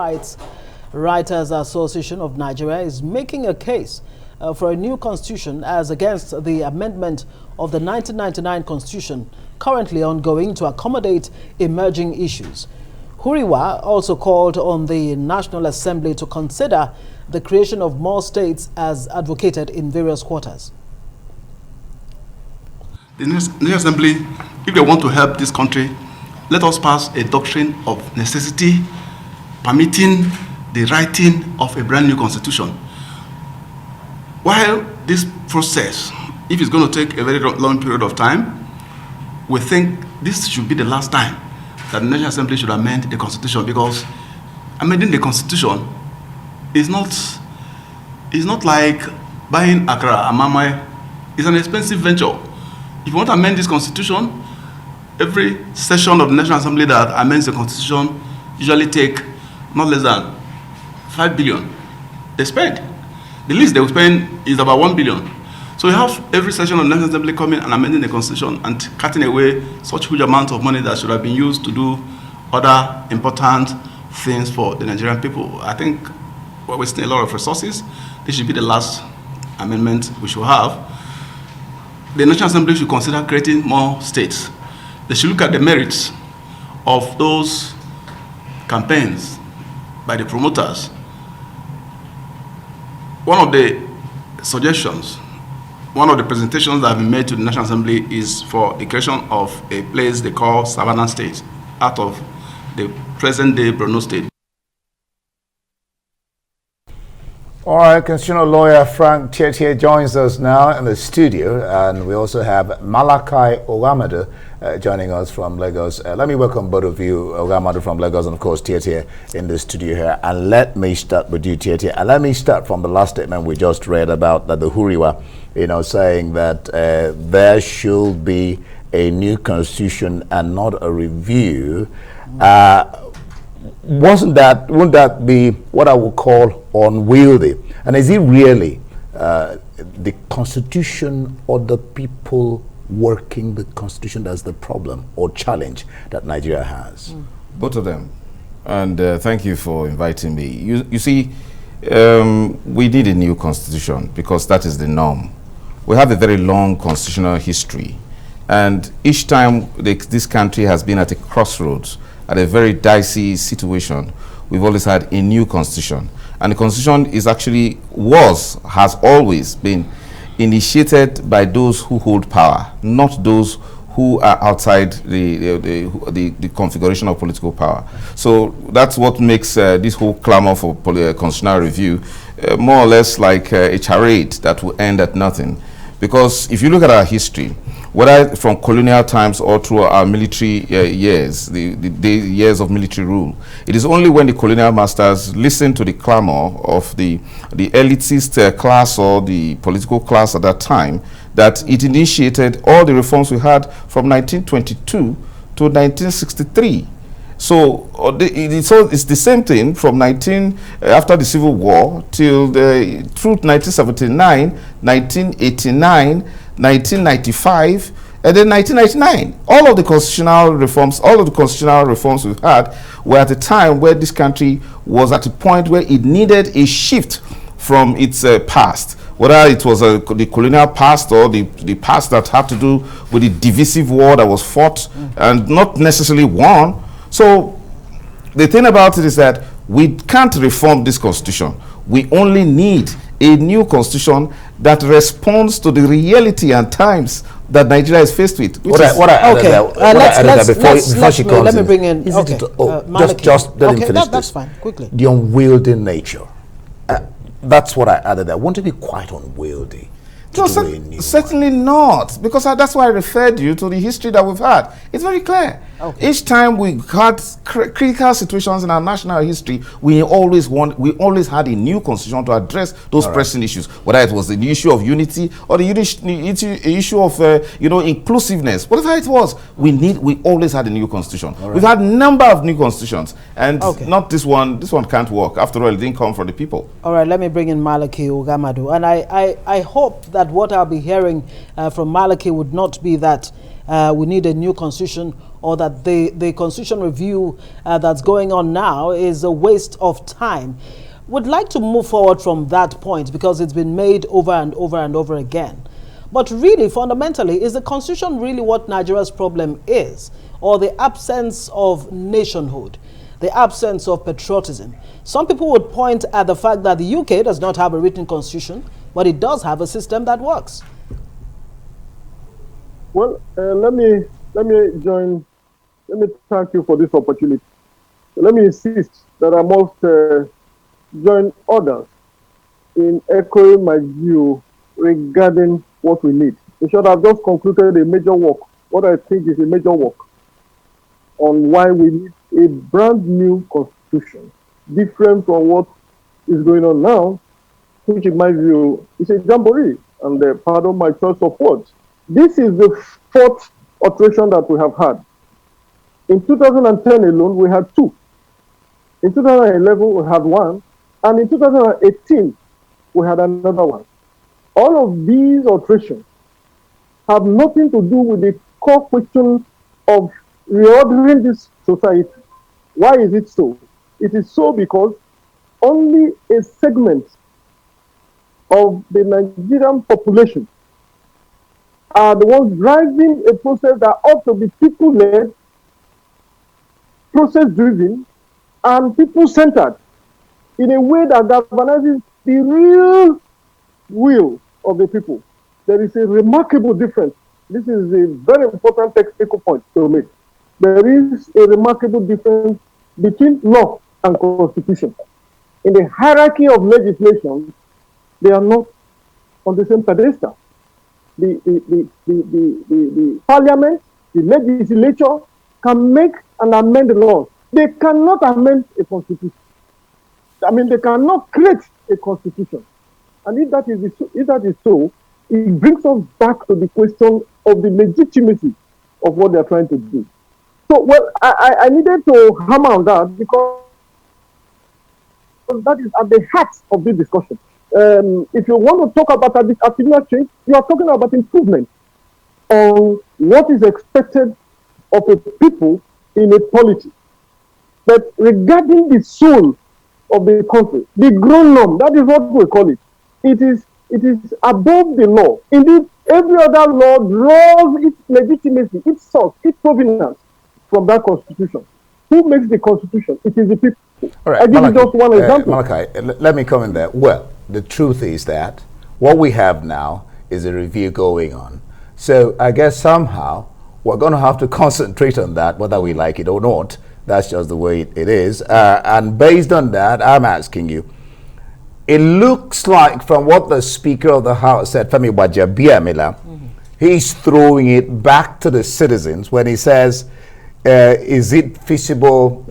Rights Writers Association of Nigeria is making a case for a new constitution as against the amendment of the 1999 constitution currently ongoing to accommodate emerging issues. Huriwa also called on the National Assembly to consider the creation of more states as advocated in various quarters. The National Assembly, if they want to help this country, let us pass a doctrine of necessity permitting the writing of a brand new constitution. While this process, if it's going to take a very long period of time, we think this should be the last time that the National Assembly should amend the constitution, because amending the constitution is not like buying Accra, Amamai. It's an expensive venture. If you want to amend this constitution, every session of the National Assembly that amends the constitution usually take not less than 5 billion. They spend. The least they will spend is about 1 billion. So you have every session of the National Assembly coming and amending the constitution and cutting away such huge amounts of money that should have been used to do other important things for the Nigerian people. I think we're wasting a lot of resources. This should be the last amendment we should have. The National Assembly should consider creating more states. They should look at the merits of those campaigns by the promoters. One of the suggestions, one of the presentations that have been made to the National Assembly is for the creation of a place they call Savannah State out of the present-day Borno State. All right, constitutional lawyer Frank TIETIE joins us now in the studio, and we also have Malachi UGHAMADU joining us from Lagos. Let me welcome both of you, UGHAMADU from Lagos and of course TIETIE in the studio here. And let me start with you, TIETIE, and let me start from the last statement we just read about the Huriwa, saying that there should be a new constitution and not a review. Wouldn't that be what I would call unwieldy? And is it really the constitution or the people working the constitution that's the problem or challenge that Nigeria has? Both of them. And thank you for inviting me. You see, we need a new constitution because that is the norm. We have a very long constitutional history, and each time this country has been at a crossroads, at a very dicey situation, we've always had a new constitution. And the constitution is has always been initiated by those who hold power, not those who are outside the configuration of political power. So that's what makes this whole clamor for constitutional review more or less like a charade that will end at nothing. Because if you look at our history, whether from colonial times or through our military years, the years of military rule, it is only when the colonial masters listened to the clamor of the elitist class or the political class at that time that it initiated all the reforms we had from 1922 to 1963. So it's the same thing from after the Civil War till through 1979, 1989, 1995, and then 1999. All of the constitutional reforms we've had were at a time where this country was at a point where it needed a shift from its past, whether it was the colonial past or the past that had to do with the divisive war that was fought and not necessarily won. So the thing about it is that we can't reform this constitution. We only need a new constitution that responds to the reality and times that Nigeria is faced with. Let me bring in. Just let him finish that's fine. Quickly. The unwieldy nature. That's what I added there. Won't it be quite unwieldy? No, certainly not, because that's why I referred you to the history that we've had. It's very clear. Okay. Each time we had critical situations in our national history, we always had a new constitution to address those pressing issues, whether it was the issue of unity or the issue of inclusiveness. Whatever it was, we always had a new constitution. We've had a number of new constitutions, and not this one. This one can't work. After all, it didn't come from the people. All right, let me bring in Malachi UGHAMADU, and I hope that what I'll be hearing from Malachi would not be that we need a new constitution, or that the constitution review that's going on now is a waste of time. Would like to move forward from that point because it's been made over and over and over again. But really, fundamentally, is the constitution really what Nigeria's problem is, or the absence of nationhood, the absence of patriotism? Some people would point at the fact that the UK does not have a written constitution, but it does have a system that works. Well, let me thank you for this opportunity. Let me insist that I must join others in echoing my view regarding what we need. In short, I've just concluded a major work, what I think is a major work, on why we need a brand new constitution, different from what is going on now, which in my view is a jamboree, and pardon my choice of words. This is the fourth alteration that we have had. In 2010 alone, we had two. In 2011, we had one. And in 2018, we had another one. All of these alterations have nothing to do with the core question of reordering this society. Why is it so? It is so because only a segment of the Nigerian population are the ones driving a process that ought to be people-led, process-driven, and people-centered in a way that galvanizes the real will of the people. There is a remarkable difference. This is a very important technical point to make. There is a remarkable difference between law and constitution. In the hierarchy of legislation, they are not on the same pedestal. The parliament, the legislature can make and amend the laws. They cannot amend a constitution. I mean, they cannot create a constitution. And if that is so, it brings us back to the question of the legitimacy of what they're trying to do. So, well, I needed to hammer on that because that is at the heart of this discussion. If you want to talk about attitudinal change, you are talking about improvement on what is expected of a people in a polity. But regarding the soul of the country, the grown norm, that is what we call it. It is above the law. Indeed, every other law draws its legitimacy, its source, its provenance from that constitution. Who makes the constitution? It is the people. All right, I give you just one example. Malachi, let me come in there. Well, the truth is that what we have now is a review going on. So I guess somehow we're going to have to concentrate on that, whether we like it or not. That's just the way it is. And based on that, I'm asking you, it looks like from what the Speaker of the House said, Femi Gbajabiamila, he's throwing it back to the citizens when he says, is it feasible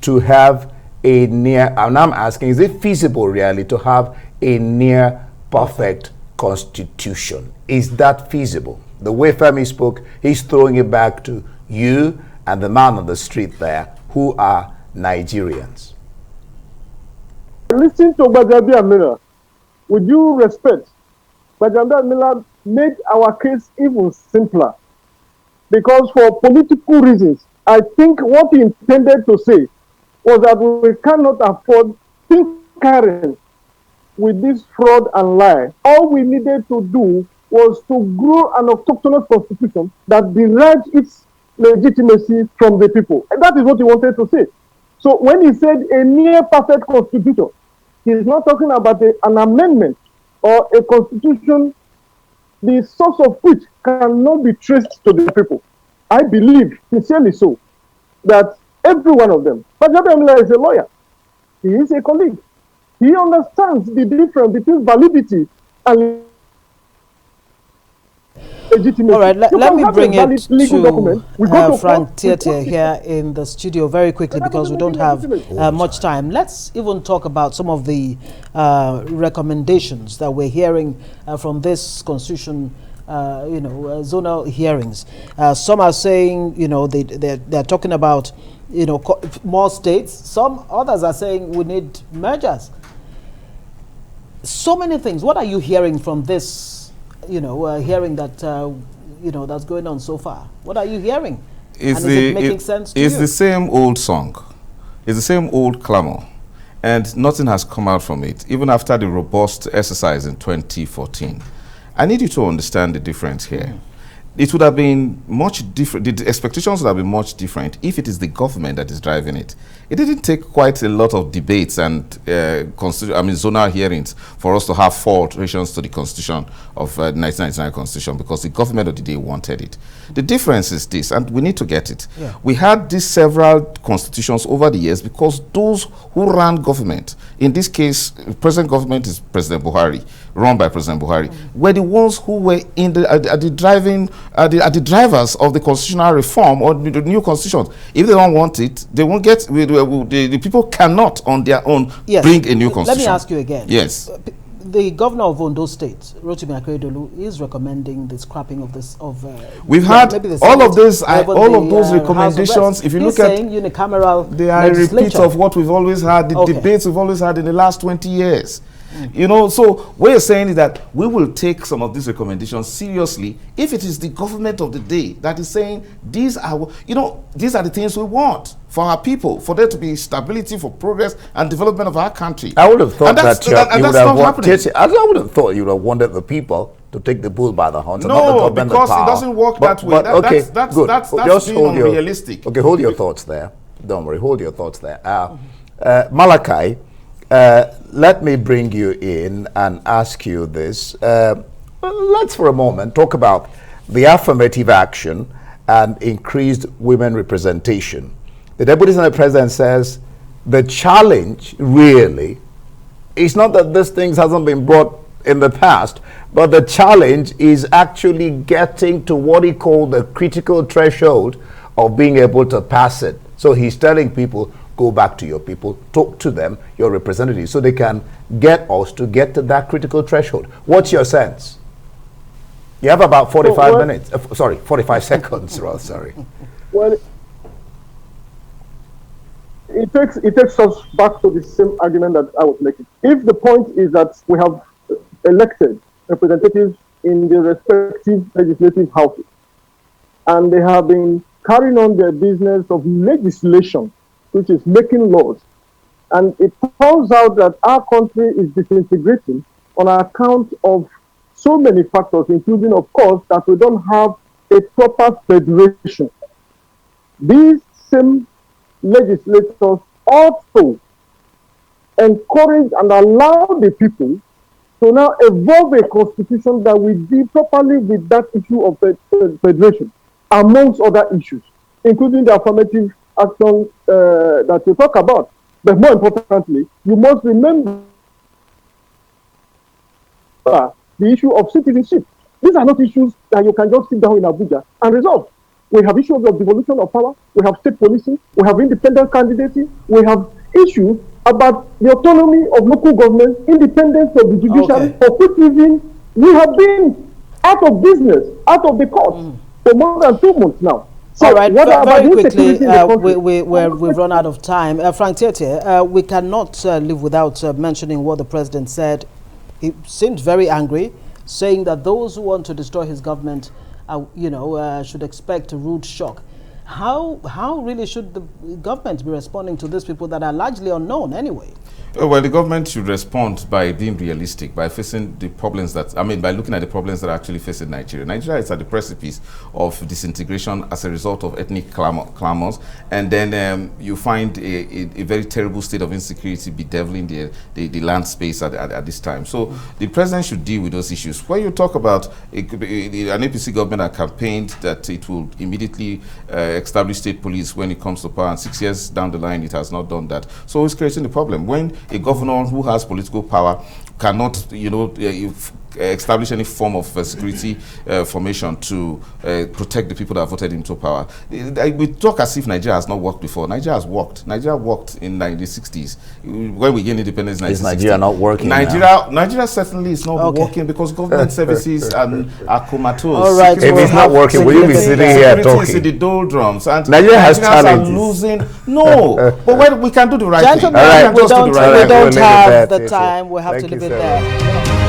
to have a near, and I'm asking, is it feasible really to have a near perfect constitution? Is that feasible? The way Femi spoke, he's throwing it back to you and the man on the street there, who are Nigerians. Listen to Gbajabiamila. With due respect, Gbajabiamila made our case even simpler. Because for political reasons, I think what he intended to say was that we cannot afford tinkering with this fraud and lie. All we needed to do was to grow an autochthonous constitution that derives its legitimacy from the people. And that is what he wanted to say. So when he said a near perfect constitution, he's not talking about an amendment or a constitution the source of which cannot be traced to the people. I believe, sincerely so, that every one of them, Gbajabiamila is a lawyer, he is a colleague, he understands the difference between validity and legitimacy. All right, let me bring it to Frank TIETIE here in the studio very quickly because we don't have much time. Let's even talk about some of the recommendations that we're hearing from this constitution, zonal hearings. Some are saying, they're talking about, more states. Some others are saying we need mergers. So many things. What are you hearing from this? Hearing that that's going on so far? What are you hearing? Is it making sense to you? It's the same old song. It's the same old clamor. And nothing has come out from it, even after the robust exercise in 2014. I need you to understand the difference here. It would have been much different. The expectations would have been much different if it is the government that is driving it. It didn't take quite a lot of debates and zonal hearings for us to have 4 alterations to the Constitution of 1999 Constitution, because the government of the day wanted it. The difference is this, and we need to get it. Yeah. We had these several constitutions over the years because those who ran government, in this case, present government is President Buhari, run by President Buhari, were the ones who were in the drivers of the constitutional reform or the new constitution. If they don't want it, they won't get. The people cannot on their own bring a new constitution. Let me ask you again. Yes. The governor of Ondo State, Rotimi Akeredolu, is recommending the scrapping of this. We've had all of those recommendations. If you look at unicameral, they are a repeat of what we've always had, the debates we've always had in the last 20 years. So what you're saying is that we will take some of these recommendations seriously if it is the government of the day that is saying these are the things we want for our people, for there to be stability, for progress and development of our country. I would have thought I would have thought you would have wanted the people to take the bull by the horns. No, because it doesn't work that way. That's being unrealistic. Okay, hold your thoughts there. Don't worry, hold your thoughts there. Malachi, let me bring you in and ask you this. Let's for a moment talk about the affirmative action and increased women representation. The Deputy Senate President says the challenge really is not that these things hasn't been brought in the past, but the challenge is actually getting to what he called the critical threshold of being able to pass it. So he's telling people, go back to your people, talk to them, your representatives, so they can get us to get to that critical threshold. What's your sense? You have about 45 minutes. 45 seconds, rather, sorry. Well, it takes us back to the same argument that I was making. If the point is that we have elected representatives in the respective legislative houses, and they have been carrying on their business of legislation, which is making laws, and it turns out that our country is disintegrating on account of so many factors, including, of course, that we don't have a proper federation. These same legislators also encourage and allow the people to now evolve a constitution that will deal properly with that issue of federation, amongst other issues, including the affirmative action that you talk about. But more importantly, you must remember the issue of citizenship. These are not issues that you can just sit down in Abuja and resolve. We have issues of devolution of power, we have state policing, we have independent candidacy, we have issues about the autonomy of local government, independence of the judiciary, for which reason we have been out of business, out of the court for more than 2 months now. So all right, very quickly, we've run out of time. Frank TIETIE, we cannot live without mentioning what the president said. He seemed very angry, saying that those who want to destroy his government, should expect a rude shock. How really should the government be responding to these people that are largely unknown anyway? Well, the government should respond by being realistic, by facing the problems by looking at the problems that are actually facing Nigeria. Nigeria is at the precipice of disintegration as a result of ethnic clamors, and then you find a very terrible state of insecurity bedeviling the land space at this time. So the president should deal with those issues. When you talk about an APC government that campaigned that it will immediately establish state police when it comes to power, and 6 years down the line it has not done that. So it's creating the problem. When a governor who has political power cannot, establish any form of security formation to protect the people that voted him to power. We talk as if Nigeria has not worked before. Nigeria has worked. Nigeria worked in the 1960s. When we gained independence in 1960s. Is Nigeria not working Nigeria certainly is not working because government services are comatose. All right. If it's not working, will you be sitting here talking? Is in the doldrums. And Nigeria has challenges. Are losing. No. But we can do the right thing. Gentlemen, we don't have the time. We have to leave it there.